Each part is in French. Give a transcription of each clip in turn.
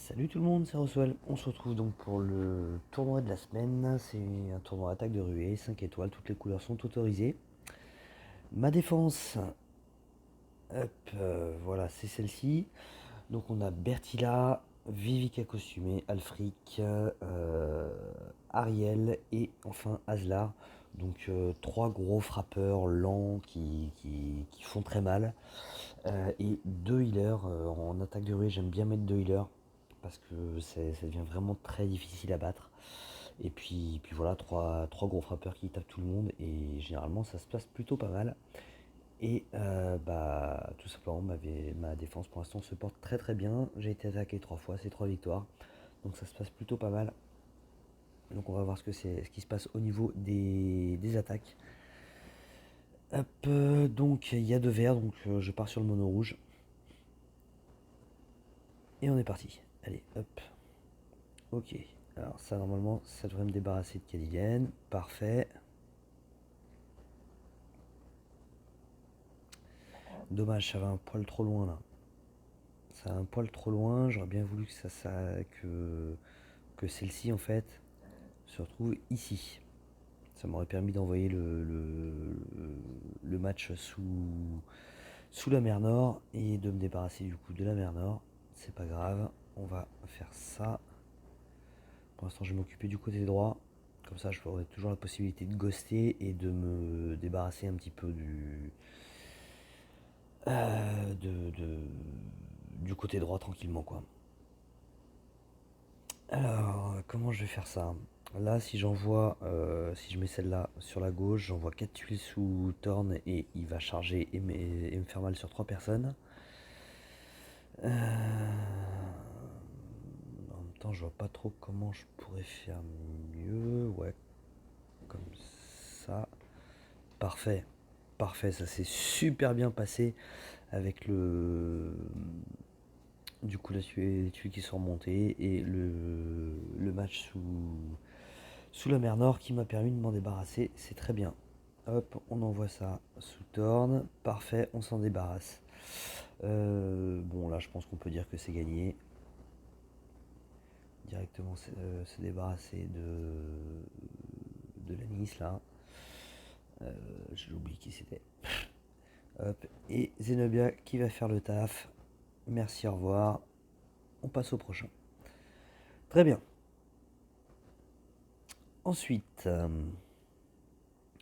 Salut tout le monde, c'est Roswell. On se retrouve donc pour le tournoi de la semaine. C'est un tournoi attaque de ruée, 5 étoiles, toutes les couleurs sont autorisées. Ma défense, hop, voilà, c'est celle-ci. Donc on a Bertilla, Vivica costumée, Alfric, Ariel et enfin Aslar. Donc trois gros frappeurs lents qui font très mal. Et deux healers. En attaque de ruée, j'aime bien mettre deux healers parce que ça devient vraiment très difficile à battre. Et puis voilà, trois gros frappeurs qui tapent tout le monde et généralement ça se passe plutôt pas mal. Et bah tout simplement ma défense pour l'instant se porte très très bien. J'ai été attaqué trois fois, c'est trois victoires. Donc ça se passe plutôt pas mal. Donc on va voir ce qui se passe au niveau des attaques. Hop, donc il y a deux verts, donc je pars sur le mono rouge. Et on est parti. Allez, hop. Ok. Alors ça normalement ça devrait me débarrasser de Cadigan. Parfait. Dommage, ça va un poil trop loin là. Ça va un poil trop loin. J'aurais bien voulu que celle-ci en fait se retrouve ici. Ça m'aurait permis d'envoyer le match sous la mer Nord et de me débarrasser du coup de la mer Nord. C'est pas grave. On va faire ça. Pour l'instant, je vais m'occuper du côté droit. Comme ça, j'aurai toujours la possibilité de ghoster et de me débarrasser un petit peu euh, de, de- du côté droit tranquillement, quoi. Alors, comment je vais faire ça? Là, si je mets celle-là sur la gauche, j'envoie 4 tuiles sous Thorn et il va charger et me faire mal sur 3 personnes. En même temps, je vois pas trop comment je pourrais faire mieux. Ouais, comme ça. Parfait. Parfait, ça s'est super bien passé avec du coup les tuiles qui sont remontées et le match sous la mer Nord qui m'a permis de m'en débarrasser. C'est très bien. Hop, on envoie ça sous Torn. Parfait, on s'en débarrasse. Bon, là, je pense qu'on peut dire que c'est gagné. Directement se débarrasser de l'anis là. J'ai oublié qui c'était. Hop, et Zenobia qui va faire le taf. Merci, au revoir. On passe au prochain. Très bien. Ensuite,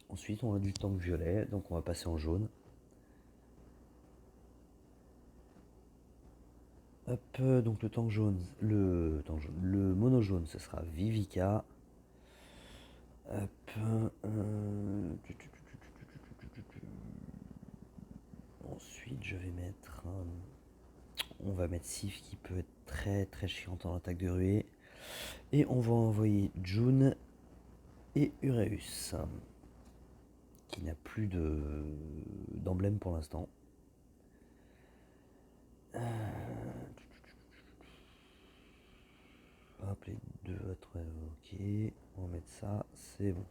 ensuite on a du tank violet, donc on va passer en jaune. Hop, donc le mono jaune, ce sera Vivica. Hop, ensuite je vais mettre, on va mettre Sif qui peut être très très chiante en attaque de ruée. Et on va envoyer June et Ureus, qui n'a plus d'emblème pour l'instant. Hop, les deux autres, ok. On va mettre ça, c'est bon.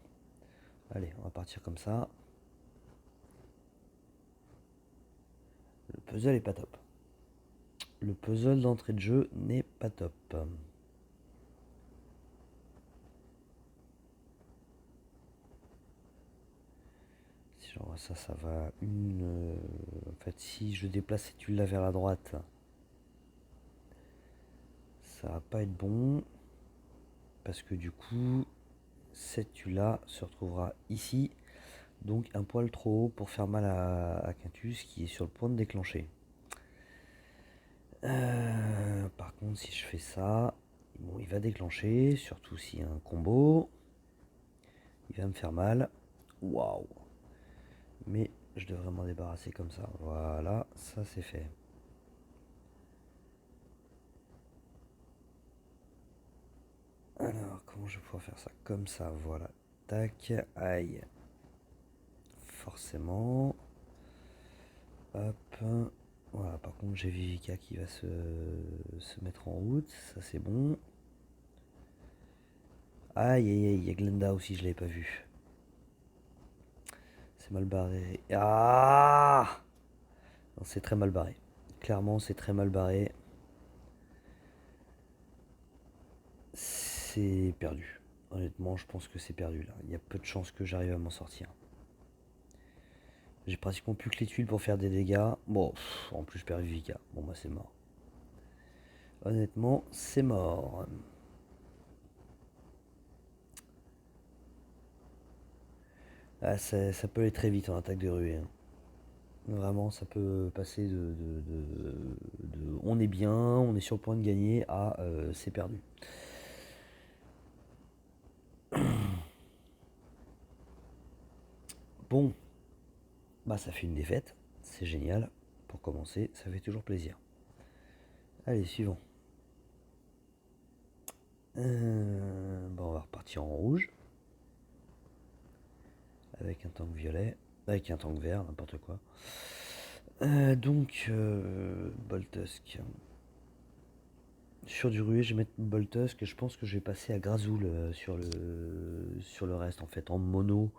Allez, on va partir comme ça. Le puzzle est pas top. Le puzzle d'entrée de jeu n'est pas top. Si j'envoie ça, ça va une. En fait, si je déplace cette tuile là vers la droite, ça va pas être bon. Parce que du coup, cette tuile là se retrouvera ici. Donc un poil trop haut pour faire mal à Quintus qui est sur le point de déclencher. Par contre, si je fais ça, bon, il va déclencher, surtout s'il y a un combo. Il va me faire mal. Waouh! Mais je devrais m'en débarrasser comme ça. Voilà, ça c'est fait. Alors, comment je vais pouvoir faire ça? Comme ça, voilà. Tac, aïe. Forcément. Hop. Voilà, par contre, j'ai Vivica qui va se mettre en route. Ça, c'est bon. Aïe, aïe, aïe, il y a Glenda aussi, je l'avais pas vu. C'est mal barré. Ah! C'est très mal barré. Clairement, c'est très mal barré. c'est perdu. Honnêtement, je pense que c'est perdu là. Il y a peu de chances que j'arrive à m'en sortir. J'ai pratiquement plus que les tuiles pour faire des dégâts. Bon, en plus je perds Vika. Bon bah c'est mort. Honnêtement, c'est mort. Ah, ça peut aller très vite en attaque de ruée, hein. Vraiment, ça peut passer on est bien, on est sur le point de gagner à c'est perdu. Bon, bah ça fait une défaite, c'est génial. Pour commencer, ça fait toujours plaisir. Allez, suivant. Bon, on va repartir en rouge. Avec un tank violet. Avec un tank vert, n'importe quoi. Donc, Boltusk. Sur du ruée, je vais mettre Boltusk et je pense que je vais passer à Grazoul sur le reste en fait, en mono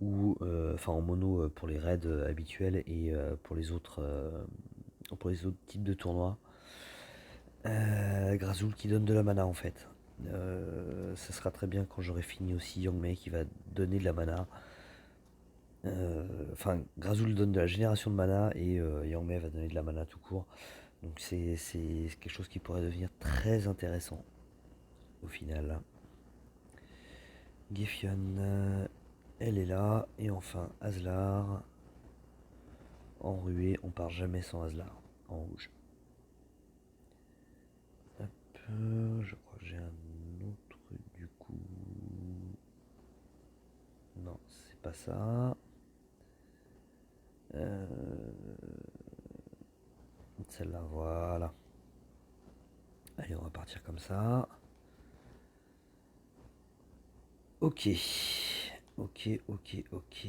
ou enfin en mono pour les raids habituels et pour les autres types de tournois. Grazoul qui donne de la mana en fait. Ça sera très bien quand j'aurai fini aussi Yangmei qui va donner de la mana. Enfin, Grazoul donne de la génération de mana et Yangmei va donner de la mana tout court. Donc c'est quelque chose qui pourrait devenir très intéressant au final. Gefion, elle est là. Et enfin Azlar. En ruée, on part jamais sans Azlar. En rouge. Hop, je crois que j'ai un autre du coup. Non, c'est pas ça. Euh, Celle-là, voilà. Allez, on va partir comme ça. Ok. Ok, ok, ok.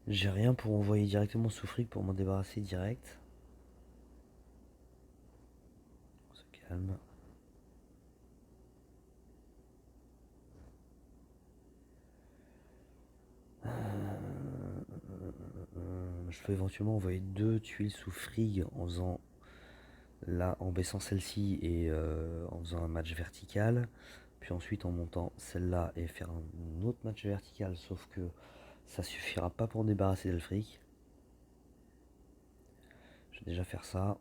J'ai rien pour envoyer directement sous fric pour m'en débarrasser direct. On se calme. Je peux éventuellement envoyer 2 tuiles sous frig en faisant là, en baissant celle-ci et en faisant un match vertical. Puis ensuite en montant celle-là et faire un autre match vertical, sauf que ça suffira pas pour me débarrasser d'Elfric. Je vais déjà faire ça.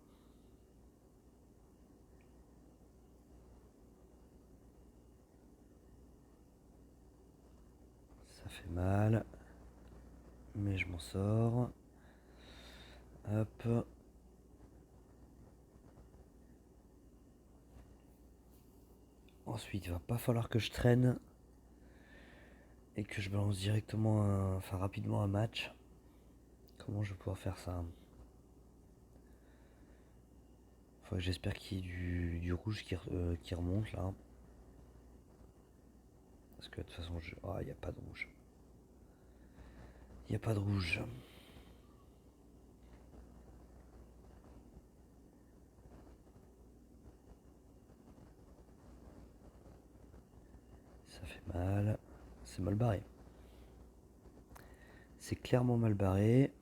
Ça fait mal. Mais je m'en sors. Hop. Ensuite, il va pas falloir que je traîne et que je balance directement enfin rapidement un match. Comment je vais pouvoir faire ça? Faut que j'espère qu'il y ait du rouge qui remonte là. Parce que de toute façon, ah, il n'y a pas de rouge. Il n'y a pas de rouge. Ça fait mal. C'est mal barré. C'est clairement mal barré.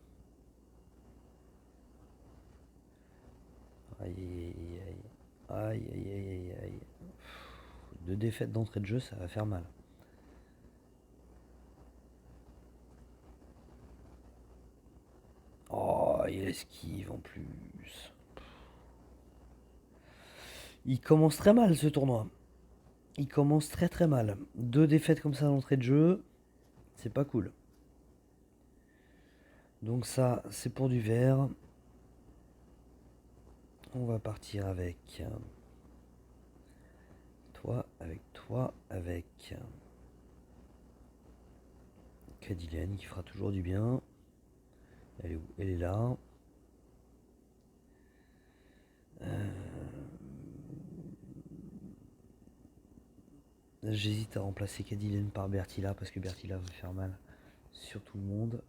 Aïe aïe aïe. Aïe aïe aïe aïe aïe. 2 défaites d'entrée de jeu, ça va faire mal. Oh, il esquive en plus. Il commence très mal ce tournoi. Il commence très très mal. 2 défaites comme ça d'entrée de jeu, c'est pas cool. Donc ça, c'est pour du vert. On va partir avec toi, avec Cadilène qui fera toujours du bien. Elle est où? Elle est là. J'hésite à remplacer Cadilène par Bertilla parce que Bertilla va faire mal sur tout le monde.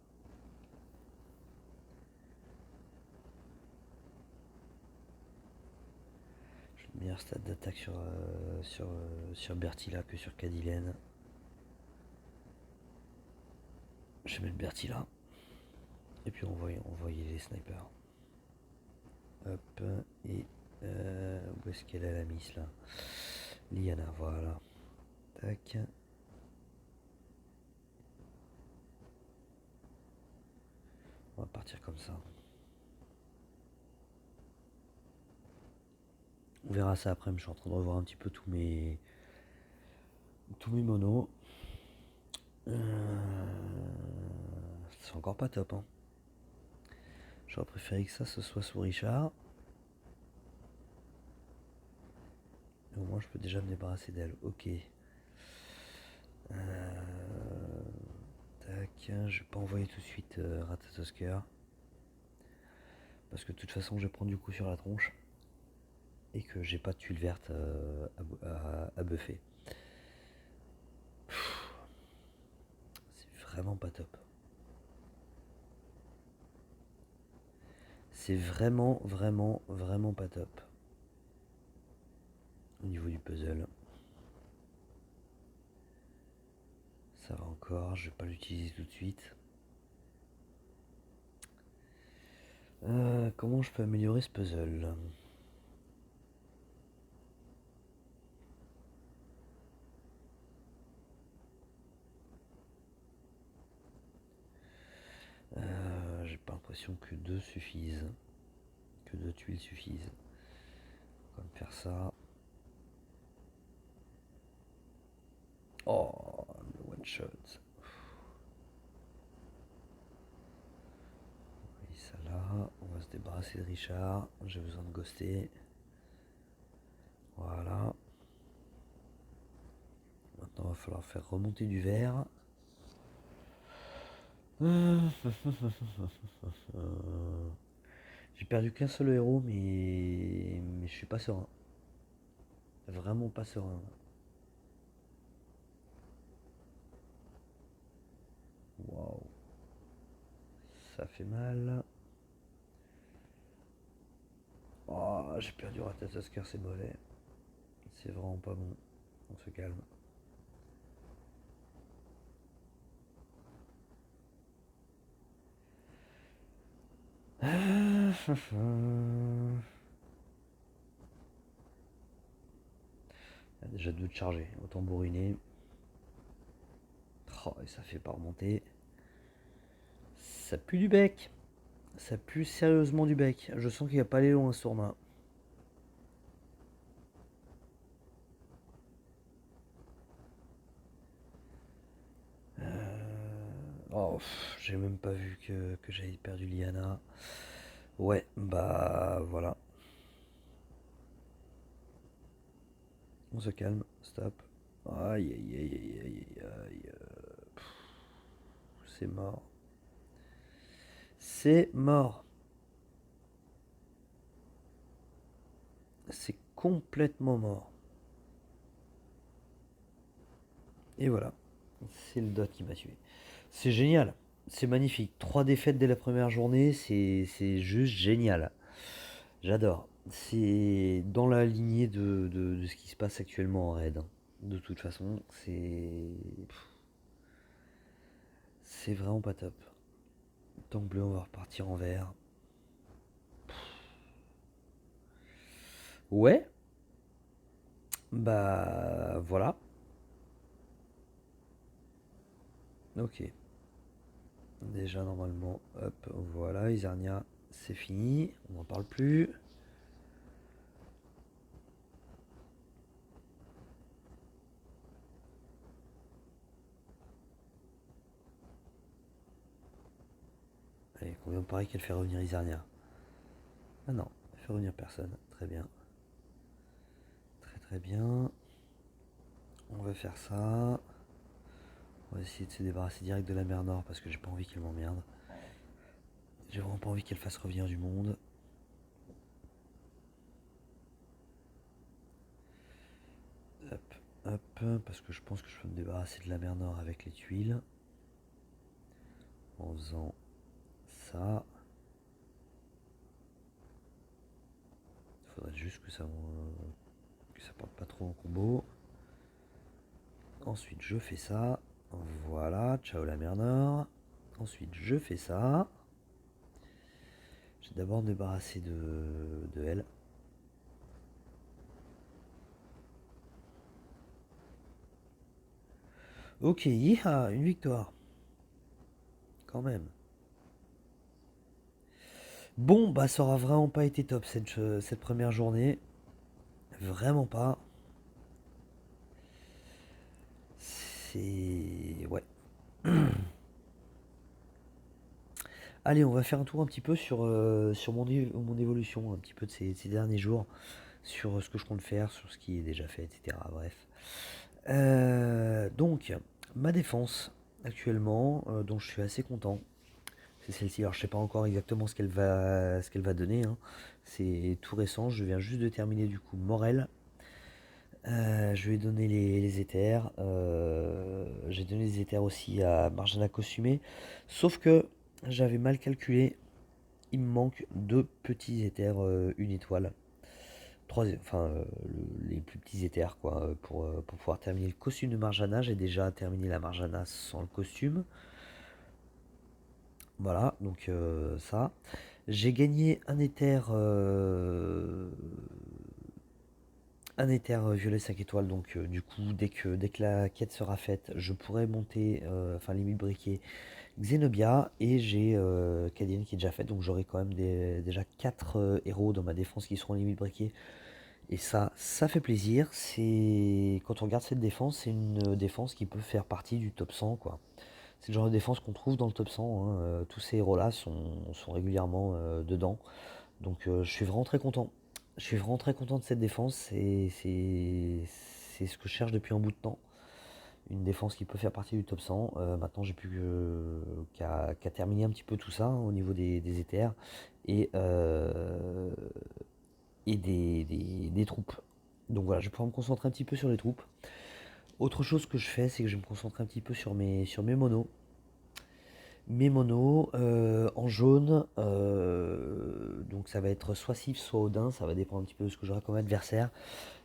J'ai le meilleur stade d'attaque sur Bertilla que sur Cadilène. Je vais mettre Bertilla. Et puis on voyait les snipers. Hop, et où est-ce qu'elle a la miss là? Liana, voilà. Tac. On va partir comme ça. On verra ça après, mais je suis en train de revoir un petit peu tous mes monos. C'est encore pas top, hein. J'aurais préféré que ça ce soit sous Richard. Et au moins je peux déjà me débarrasser d'elle. Ok. Tac, je vais pas envoyer tout de suite Ratatosker. Parce que de toute façon je prends du coup sur la tronche. Et que j'ai pas de tuile verte à buffer. C'est vraiment pas top. C'est vraiment, vraiment, vraiment pas top. Au niveau du puzzle. Ça va encore, je vais pas l'utiliser tout de suite. Comment je peux améliorer ce puzzle? J'ai pas l'impression que deux suffisent. Que deux tuiles suffisent. On va me faire ça. Oh, le one shot. Oui, ça là. On va se débarrasser de Richard. J'ai besoin de ghoster. Voilà. Maintenant, il va falloir faire remonter du verre. J'ai perdu qu'un seul héros, mais je suis pas serein. Vraiment pas serein. Waouh. Ça fait mal. Oh, j'ai perdu Ratatosker, c'est mauvais. C'est vraiment pas bon. On se calme. Il y a déjà deux de chargés. Autant bourriner. Oh, et ça fait pas remonter. Ça pue du bec. Ça pue sérieusement du bec. Je sens qu'il va pas aller loin ce tournoi. Oh, j'ai même pas vu que j'avais perdu Liana. Ouais, bah voilà. On se calme, stop. Aïe aïe aïe aïe aïe aïe. C'est mort. C'est mort. C'est complètement mort. Et voilà. C'est le dot qui m'a tué. C'est génial. C'est magnifique. 3 défaites dès la première journée, c'est juste génial. J'adore. C'est dans la lignée de ce qui se passe actuellement en raid, hein. De toute façon, c'est vraiment pas top. Tank bleu, on va repartir en vert. Ouais. Bah voilà. Ok. Déjà normalement, hop, voilà, Isarnia, c'est fini. On n'en parle plus. Allez, combien me paraît qu'elle fait revenir Isarnia? Ah non, elle fait revenir personne. Très bien. Très très bien. On va faire ça. On va essayer de se débarrasser direct de la mer Nord parce que j'ai pas envie qu'elle m'emmerde. J'ai vraiment pas envie qu'elle fasse revenir du monde. Hop, hop, parce que je pense que je peux me débarrasser de la mer Nord avec les tuiles. En faisant ça. Il faudrait juste que ça parte pas trop en combo. Ensuite je fais ça. Voilà, ciao la mer Nord. Ensuite je fais ça. Je vais d'abord me débarrasser de elle. Ok, yiha, une victoire, quand même. Bon, bah ça aura vraiment pas été top cette première journée. Vraiment pas. C'est... Ouais. Allez, on va faire un tour un petit peu sur mon évolution, un petit peu de ces derniers jours, sur ce que je compte faire, sur ce qui est déjà fait, etc. Bref. Donc, ma défense, actuellement, dont je suis assez content, c'est celle-ci. Alors, je sais pas encore exactement ce qu'elle va donner, hein. C'est tout récent, je viens juste de terminer du coup Morel. Je lui ai donné les éthers. J'ai donné les éthers aussi à Marjana Costumé. Sauf que j'avais mal calculé. Il me manque deux petits éthers, une étoile. Trois, enfin, les plus petits éthers, quoi, pour pouvoir terminer le costume de Marjana. J'ai déjà terminé la Marjana sans le costume. Voilà, donc ça. J'ai gagné un éther violet 5 étoiles, donc du coup, dès que la quête sera faite, je pourrai monter, enfin limite briquer Xenobia, et j'ai Cadienne qui est déjà faite, donc j'aurai quand même déjà 4 héros dans ma défense qui seront limite briqués. Et ça fait plaisir. Quand on regarde cette défense, c'est une défense qui peut faire partie du top 100, quoi. C'est le genre de défense qu'on trouve dans le top 100, hein. Tous ces héros-là sont régulièrement dedans. Donc je suis vraiment très content. Je suis vraiment très content de cette défense. C'est ce que je cherche depuis un bout de temps. Une défense qui peut faire partie du top 100. Maintenant, j'ai plus qu'à terminer un petit peu tout ça, hein, au niveau des éthers et, des troupes. Donc voilà, je vais pouvoir me concentrer un petit peu sur les troupes. Autre chose que je fais, c'est que je vais me concentrer un petit peu sur mes monos. Mes monos en jaune, donc ça va être soit Sif, soit Odin, ça va dépendre un petit peu de ce que j'aurai comme adversaire.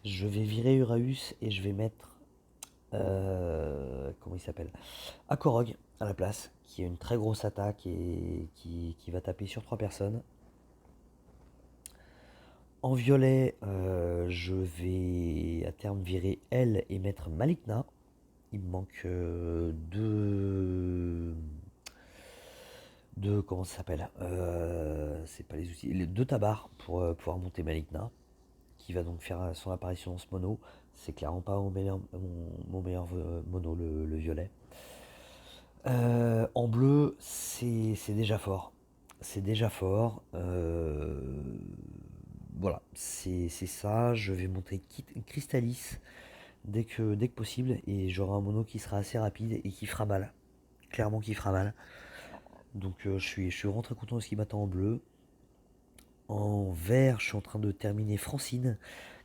Je vais virer Uraeus et je vais mettre, comment il s'appelle, Akorog à la place, qui a une très grosse attaque et qui va taper sur 3 personnes. En violet, je vais à terme virer elle et mettre Malikna. Il me manque deux, comment ça s'appelle, c'est pas les outils, les deux tabards pour pouvoir monter Malikna, qui va donc faire son apparition dans ce mono. C'est clairement pas mon meilleur mono, le violet. En bleu, c'est déjà fort. C'est déjà fort. Voilà, c'est ça. Je vais monter Crystalis dès que possible. Et j'aurai un mono qui sera assez rapide et qui fera mal. Clairement qui fera mal. Donc je suis vraiment très content de ce qui m'attend en bleu. En vert, je suis en train de terminer Francine,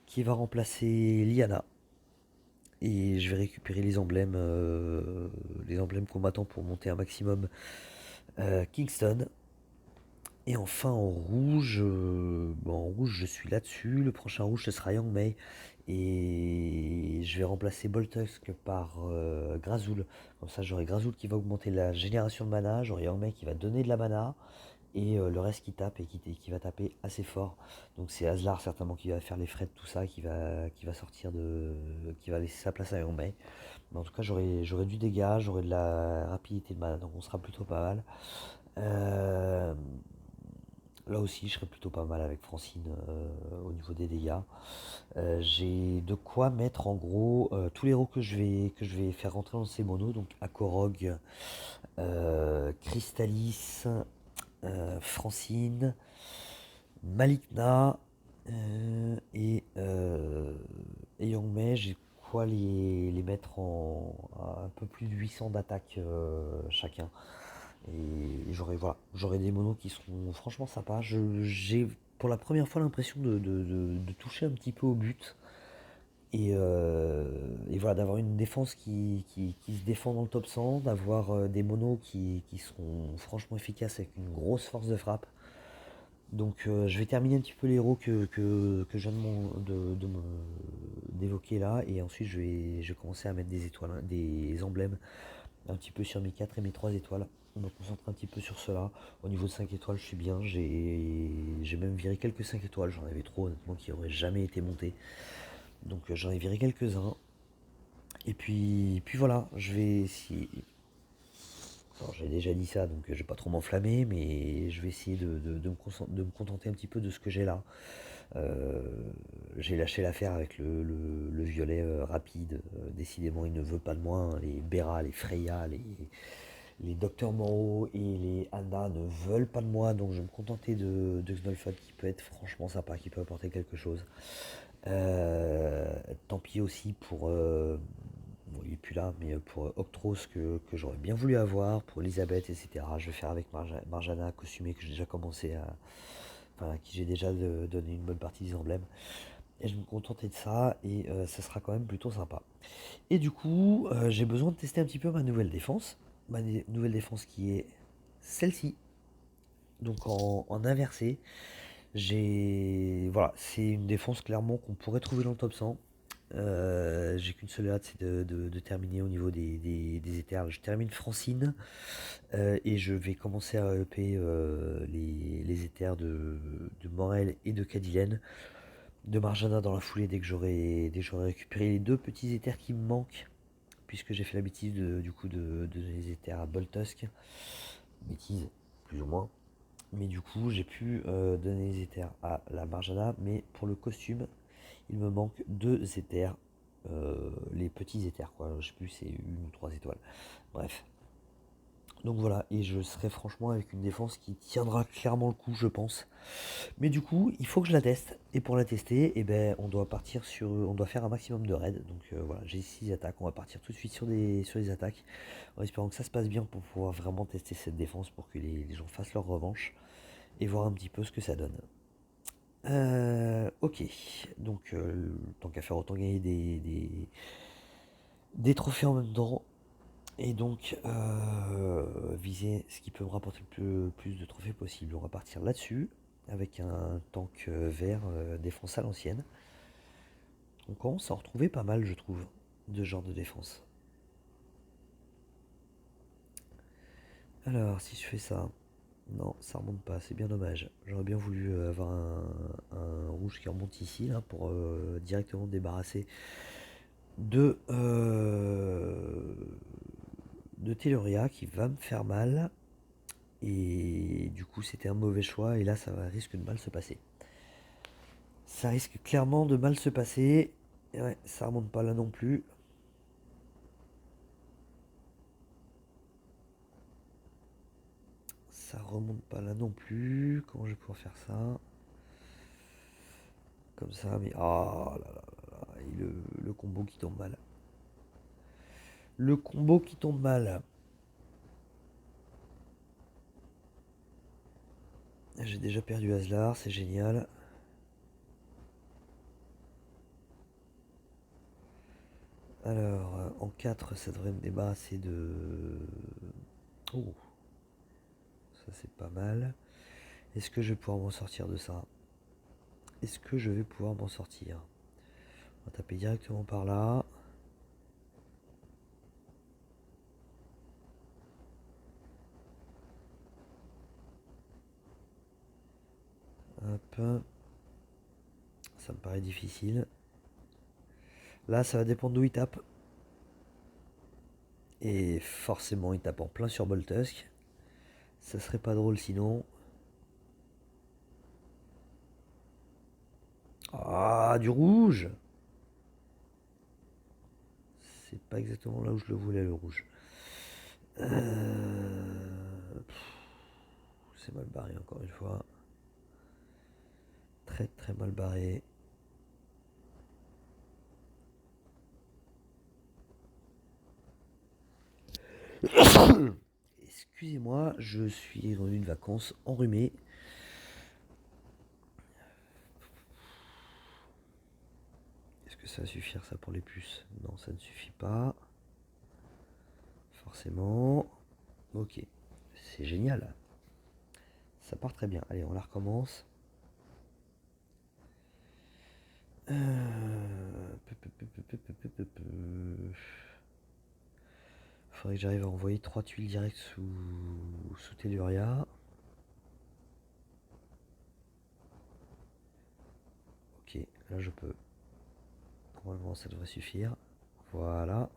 qui va remplacer Liana. Et je vais récupérer les emblèmes combattants pour monter un maximum Kingston. Et enfin en rouge, je suis là-dessus. Le prochain rouge, ce sera Yang Mei. Et je vais remplacer Boltusk par Grazul. Comme ça, j'aurai Grazul qui va augmenter la génération de mana. J'aurai Yang Mei qui va donner de la mana. Et le reste qui tape et qui va taper assez fort. Donc c'est Aslar certainement qui va faire les frais de tout ça, qui va sortir qui va laisser sa place à Yang Mei. Mais en tout cas, j'aurai du dégât, j'aurai de la rapidité de mana, donc on sera plutôt pas mal. Euh, Là aussi, je serai plutôt pas mal avec Francine au niveau des dégâts. J'ai de quoi mettre en gros tous les héros que je vais faire rentrer dans ces monos. Donc Akorog, Crystalis, Francine, Malikna et Youngmei. J'ai quoi les mettre à un peu plus de 800 d'attaque chacun. Et j'aurai des monos qui seront franchement sympas. J'ai pour la première fois l'impression de toucher un petit peu au but. Et voilà, d'avoir une défense qui se défend dans le top 100, d'avoir des monos qui seront franchement efficaces avec une grosse force de frappe. Donc je vais terminer un petit peu les héros que je viens d'évoquer là. Et ensuite je vais commencer à mettre des étoiles, hein, des emblèmes un petit peu sur mes 4 et mes 3 étoiles. On me concentre un petit peu sur cela. Au niveau de 5 étoiles, je suis bien. J'ai même viré quelques 5 étoiles. J'en avais trop, honnêtement, qui n'auraient jamais été montés. Donc j'en ai viré quelques-uns. Et puis voilà, je vais essayer. Alors, j'ai déjà dit ça, donc je vais pas trop m'enflammer, mais je vais essayer de me contenter un petit peu de ce que j'ai là. Euh, j'ai lâché l'affaire avec le violet rapide. Décidément, il ne veut pas de moi, hein. Les Bera, les Freya, les Docteur Moreau et les Anna ne veulent pas de moi, donc je vais me contenter de Xnolfod qui peut être franchement sympa, qui peut apporter quelque chose. Euh, Tant pis aussi pour. Bon, il est plus là, mais pour Octros que j'aurais bien voulu avoir, pour Elisabeth, etc. Je vais faire avec Marjana costumée que j'ai déjà commencé à. Enfin, à qui j'ai déjà donné une bonne partie des emblèmes. Et je vais me contenter de ça, et ça sera quand même plutôt sympa. Et du coup, j'ai besoin de tester un petit peu ma nouvelle défense. Nouvelle défense qui est celle-ci. Donc en inversé. Voilà, c'est une défense clairement qu'on pourrait trouver dans le top 100. J'ai qu'une seule hâte, c'est de terminer au niveau des éthers. Je termine Francine, et je vais commencer à EP les éthers de Morel et de Cadilène, de Marjana dans la foulée dès que j'aurai récupéré les deux petits éthers qui me manquent, puisque j'ai fait la bêtise du coup de donner les éthers à Boltusk. Bêtise, plus ou moins. Mais du coup, j'ai pu donner les éthers à la Marjana, mais pour le costume, il me manque deux éthers. Les petits éthers, quoi. Je sais plus, c'est une ou trois étoiles. Bref. Donc voilà, et je serai franchement avec une défense qui tiendra clairement le coup, je pense. Mais du coup, il faut que je la teste. Et pour la tester, eh ben, on doit faire un maximum de raids. Donc voilà, j'ai 6 attaques. On va partir tout de suite sur les attaques, en espérant que ça se passe bien pour pouvoir vraiment tester cette défense, pour que les gens fassent leur revanche et voir un petit peu ce que ça donne. Ok, donc tant qu'à faire, autant gagner des trophées en même temps. Et donc viser ce qui peut me rapporter le plus de trophées possible. On va partir là-dessus avec un tank vert défense à l'ancienne. On commence à en retrouver pas mal, je trouve, de ce genre de défense. Alors, si je fais ça, non, ça remonte pas, c'est bien dommage. J'aurais bien voulu avoir un rouge qui remonte ici, là, pour directement me débarrasser de, de Telluria qui va me faire mal. Et du coup, c'était un mauvais choix. Et là, risque de mal se passer. Ça risque clairement de mal se passer. Et ouais, ça remonte pas là non plus. Ça remonte pas là non plus. Comment je vais pouvoir faire ça? Comme ça, mais. Oh là là là là. Et le combo qui tombe mal. Le combo qui tombe mal. J'ai déjà perdu Aslar, c'est génial. Alors, en 4, ça devrait me débarrasser de. Oh, ça c'est pas mal. Est-ce que je vais pouvoir m'en sortir de ça? Est-ce que je vais pouvoir m'en sortir? On va taper directement par là. Hop. Ça me paraît difficile. Là, ça va dépendre d'où il tape. Et forcément, il tape en plein sur Boltusk. Ça serait pas drôle sinon. Ah, du rouge! C'est pas exactement là où je le voulais, le rouge. C'est mal barré encore une fois. Très très mal barré. Excusez-moi, je suis revenu de vacances enrhumé. Est-ce que ça va suffire ça pour les puces? Non, ça ne suffit pas. Forcément. Ok, c'est génial. Ça part très bien. Allez, on la recommence. Faudrait que j'arrive à envoyer 3 tuiles directes sous Telluria. Ok, là je peux. Normalement ça devrait suffire. Voilà,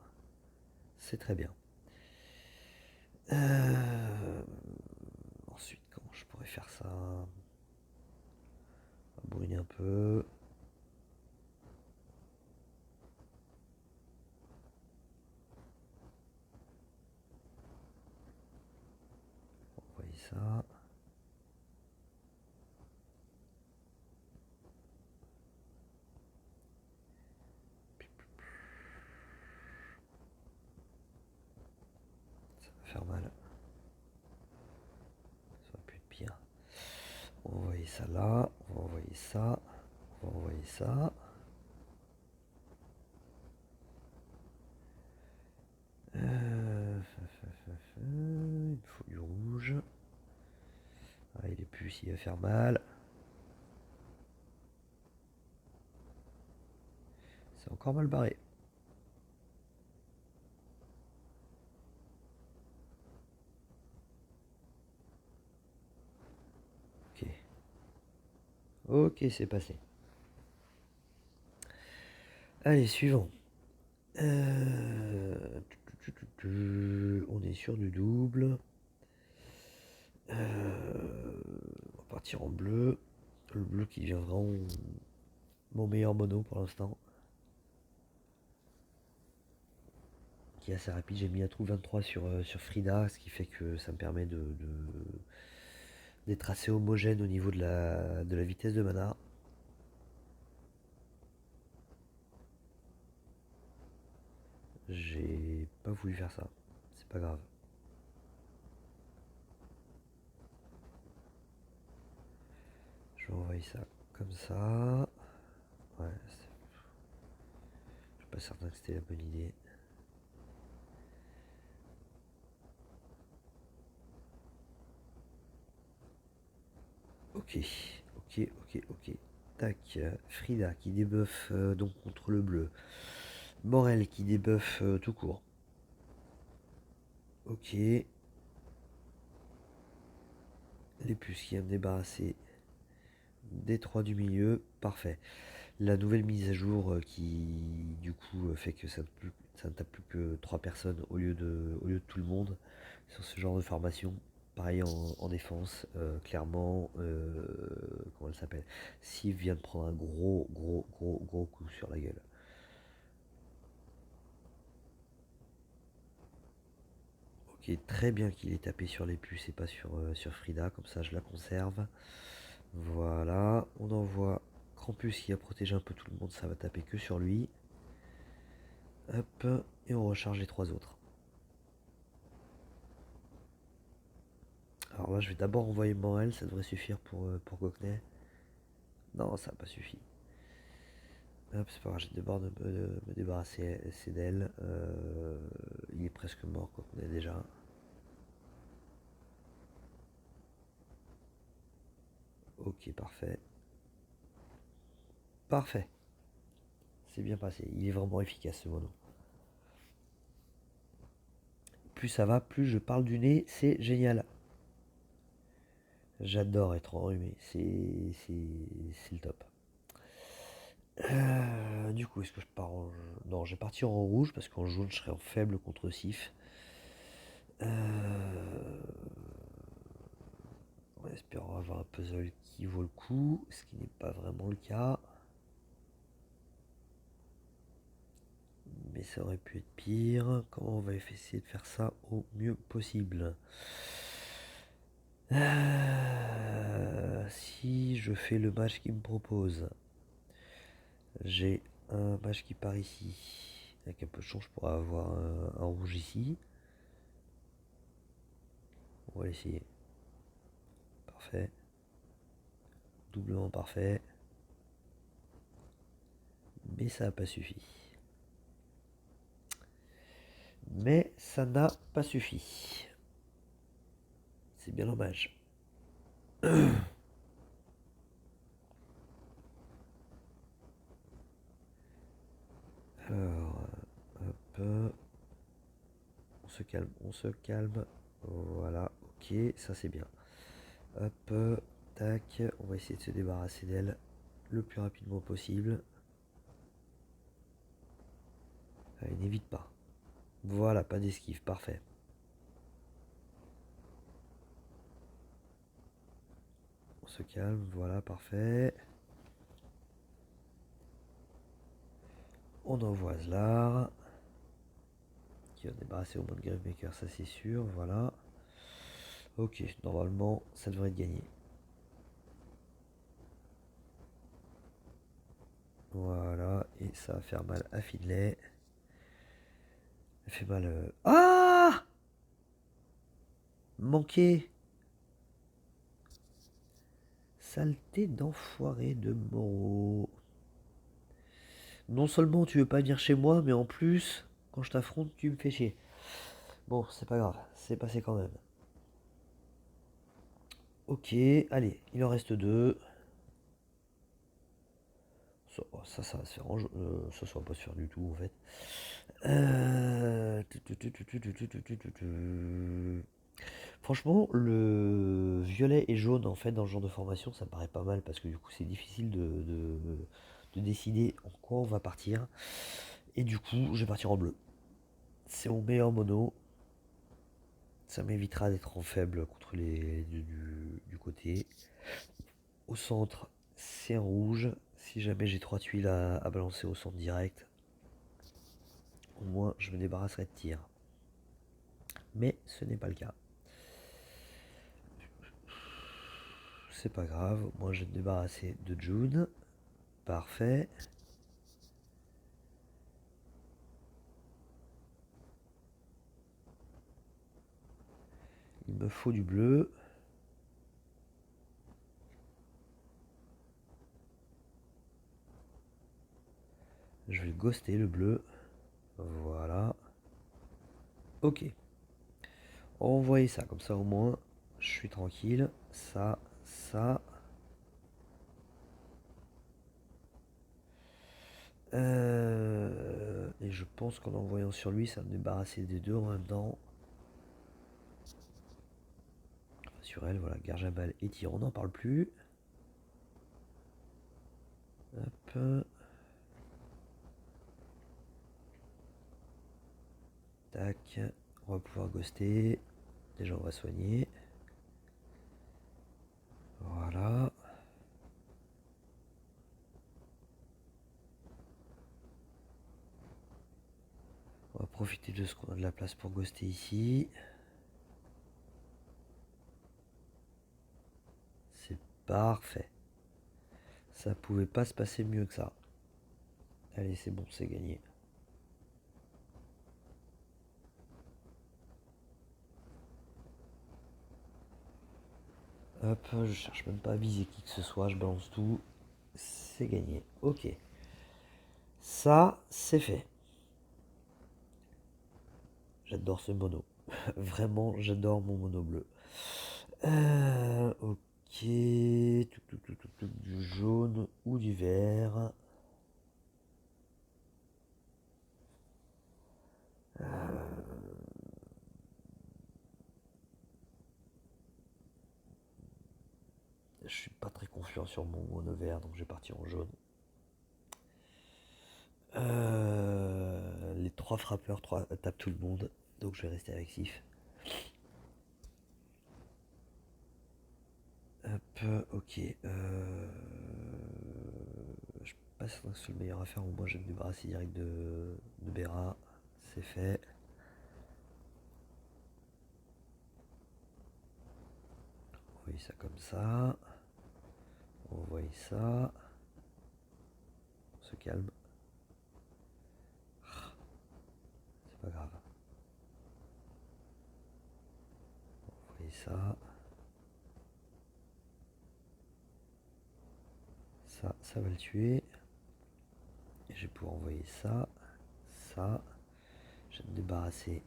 c'est très bien. Euh, Ensuite, comment je pourrais faire ça? On va brûler un peu. Envoyer ça. Ça va faire mal. Ça aurait pu être pire. On va envoyer ça là. On va envoyer ça. On va envoyer ça. Il me faut du rouge. Ah, il est plus, il va faire mal. C'est encore mal barré. Ok. Ok, c'est passé. Allez, suivant. On est sur du double. On va partir en bleu. Le bleu qui devient vraiment mon meilleur mono pour l'instant. Qui est assez rapide. J'ai mis un trou 23 sur Frida, ce qui fait que ça me permet d'être assez homogène au niveau de la vitesse de mana. J'ai pas voulu faire ça. C'est pas grave. Je vais envoyer ça comme ça. Ouais, je suis pas certain que c'était la bonne idée. Ok, ok. Tac, Frida qui débuffe donc contre le bleu. Morel qui débuffe tout court. Ok. Les puces qui viennent débarrasser des trois du milieu. Parfait. La nouvelle mise à jour qui du coup fait que ça ne tape plus que 3 personnes au lieu de tout le monde sur ce genre de formation. Pareil en défense, clairement, comment elle s'appelle? Sif vient de prendre un gros coup sur la gueule. Ok, très bien qu'il ait tapé sur les puces et pas sur Frida, comme ça je la conserve. Voilà, on envoie Krampus qui a protégé un peu tout le monde, ça va taper que sur lui. Hop, et on recharge les trois autres. Alors là, je vais d'abord envoyer Morel, ça devrait suffire pour Cockney. Non, ça n'a pas suffi. Hop, c'est pas grave, j'ai d'abord de me débarrasser d'elle. Il est presque mort, Cockney déjà. Ok, parfait. Parfait. C'est bien passé. Il est vraiment efficace ce mono. Plus ça va, plus je parle du nez, c'est génial. J'adore être enrhumé, c'est le top. Du coup, est-ce que je pars en... Non, je vais partir en rouge parce qu'en jaune, je serai en faible contre Sif. En espérant avoir un puzzle qui vaut le coup, ce qui n'est pas vraiment le cas. Mais ça aurait pu être pire. Comment on va essayer de faire ça au mieux possible? Si je fais le match qu'il me propose, j'ai un match qui part ici. Avec un peu de chance, je pourrais avoir un rouge ici. On va l'essayer. Parfait. Doublement parfait. Mais ça n'a pas suffi. Mais ça n'a pas suffi. C'est bien dommage. Alors, hop, on se calme, on se calme. Voilà, ok, ça c'est bien. Hop, tac, on va essayer de se débarrasser d'elle le plus rapidement possible. Allez, n'évite pas. Voilà, pas d'esquive, parfait. On se calme, voilà, parfait. On envoie Aslar. Qui va débarrasser au moins de Gravemaker, ça c'est sûr, voilà. Ok, normalement, ça devrait être gagné. Voilà, et ça va faire mal à Finlay. Ça fait mal... Ah, manqué. Saleté d'enfoiré de Moreau. Non seulement tu veux pas venir chez moi, mais en plus, quand je t'affronte, tu me fais chier. Bon, c'est pas grave, c'est passé quand même. Ok, allez, il en reste deux. Ça va se faire ça va pas se faire du tout en fait. Franchement, le violet et jaune en fait dans ce genre de formation, ça me paraît pas mal parce que du coup c'est difficile de décider en quoi on va partir. Et du coup, je vais partir en bleu. C'est mon meilleur mono. Ça m'évitera d'être en faible contre les du côté. Au centre, c'est un rouge. Si jamais j'ai trois tuiles à balancer au centre direct, au moins je me débarrasserai de tir. Mais ce n'est pas le cas. C'est pas grave, moi je vais me débarrasser de June. Parfait. Il me faut du bleu. Je vais le ghoster le bleu. Voilà. Ok. Envoyez ça, comme ça au moins je suis tranquille. Ça, ça. Et je pense qu'en envoyant sur lui, ça va me débarrasser des deux en même temps. Enfin, sur elle, voilà, Garjabal et Tyr, on n'en parle plus. Hop. Tac. On va pouvoir ghoster. Déjà, on va soigner. Voilà. On va profiter de ce qu'on a de la place pour ghoster ici. C'est parfait. Ça pouvait pas se passer mieux que ça. Allez, c'est bon, c'est gagné. Hop, je cherche même pas à viser qui que ce soit, je balance tout. C'est gagné. Ok. Ça, c'est fait. J'adore ce mono. Vraiment, j'adore mon mono bleu. Ok. Du jaune ou du vert. Je suis pas très confiant sur mon mono vert, donc je vais partir en jaune. Les trois frappeurs tapent tout le monde, donc je vais rester avec Sif. Hop, ok. Je passe sur le meilleur à faire, au moins je vais me débarrasser direct de Bera. C'est fait. On voit ça comme ça. On voit ça. On se calme. C'est pas grave. On voit ça. Ça va le tuer. Et je vais pouvoir envoyer ça. Ça. Je vais me débarrasser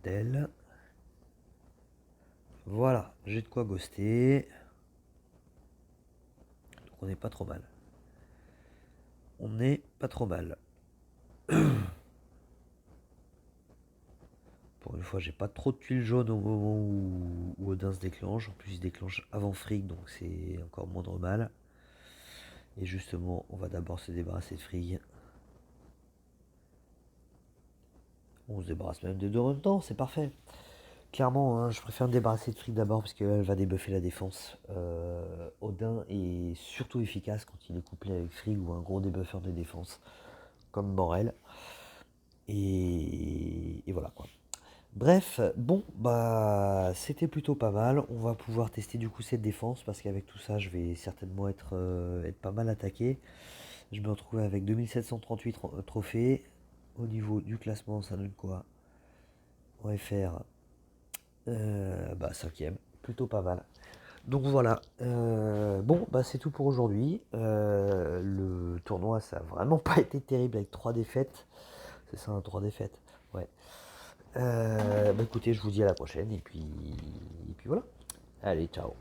d'elle. Voilà, j'ai de quoi ghoster. Donc on n'est pas trop mal. On n'est pas trop mal. Pour une fois, j'ai pas trop de tuiles jaunes au moment où Odin se déclenche. En plus, il se déclenche avant Frigg, donc c'est encore moindre mal. Et justement, on va d'abord se débarrasser de Frigg. On se débarrasse même des deux en même temps, c'est parfait. Clairement, hein, je préfère me débarrasser de Frigg d'abord parce qu'elle va débuffer la défense. Odin est surtout efficace quand il est couplé avec Frigg ou un gros débuffer de défense, comme Morel. Et voilà quoi. Bref, bon, bah c'était plutôt pas mal. On va pouvoir tester du coup cette défense parce qu'avec tout ça, je vais certainement être pas mal attaqué. Je me retrouve avec 2738 trophées. Au niveau du classement, ça donne quoi? On va faire bah, cinquième, plutôt pas mal. Donc voilà, bon, bah c'est tout pour aujourd'hui. Le tournoi, ça a vraiment pas été terrible avec 3 défaites. C'est ça, 3 défaites. Ouais. Bah écoutez, je vous dis à la prochaine et puis voilà. Allez, ciao.